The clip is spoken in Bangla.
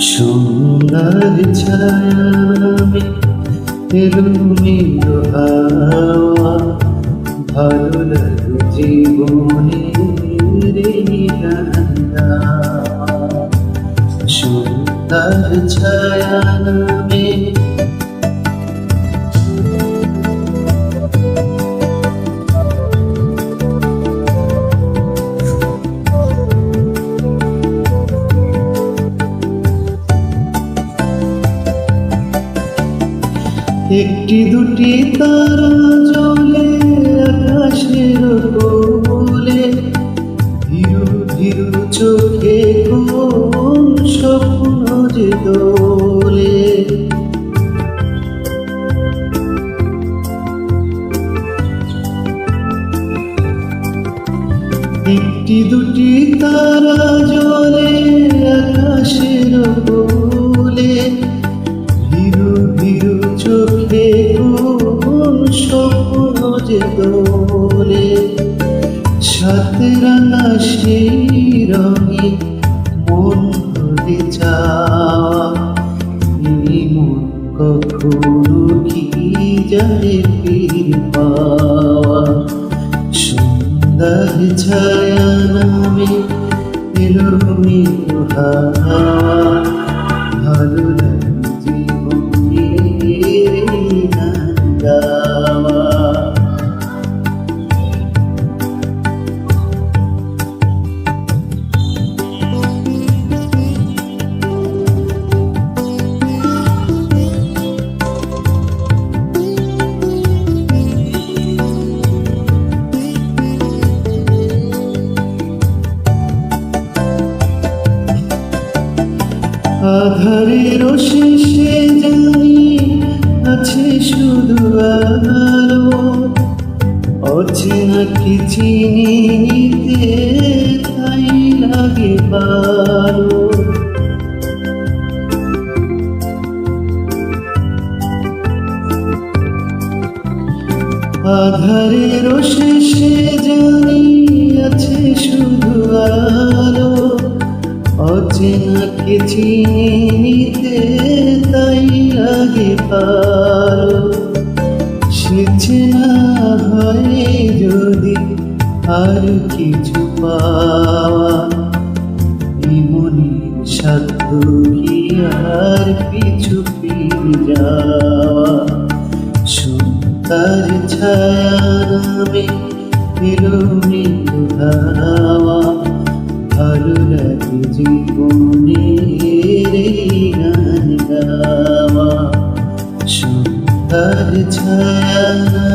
সুন্দর ছায়ামে এলোমেলো হাওয়া, ভালো লাগে জীবনের এই গান গাওয়া। সুন্দর ছায়ামে একটি দুটি তারা জ্বলে আকাশের কোলে, ধীরু ধীরু চোখে কোন স্বপ্ন যে দোলে। একটি দুটি তারা জ্বলে আকাশের কোলে, ধীরু ধীরু চোখে কোন স্বপ্ন যে দোলে। সাত রাঙা সেই রঙে মন ভরে যাওয়া, এই মন কখনো কি জানে ফিরে পাওয়া। সুন্দর ছায়া নামে এলোমেলো হাওয়া, ভালো লাগে জীবনের গান গাওয়া। আধারের শেষে জানি আছে শুধু আলো, অচেনা কি চিনি নিতে তাই লাগে ভালো। আধারের শেষে জানি আছে শুধু আলো, অচেনা কে চিনি নিতে তাই লাগে ভালো। সে চেনা হয় যদি আর কিছু পাওয়া, মনের সাধ্য কি আর পিছু ফিরে যাওয়া। সুন্দর ছায়া নামে এলোমেলো হাওয়া, ভালো লাগে জীবনের এই গান গাওয়া। সুন্দর ছায়া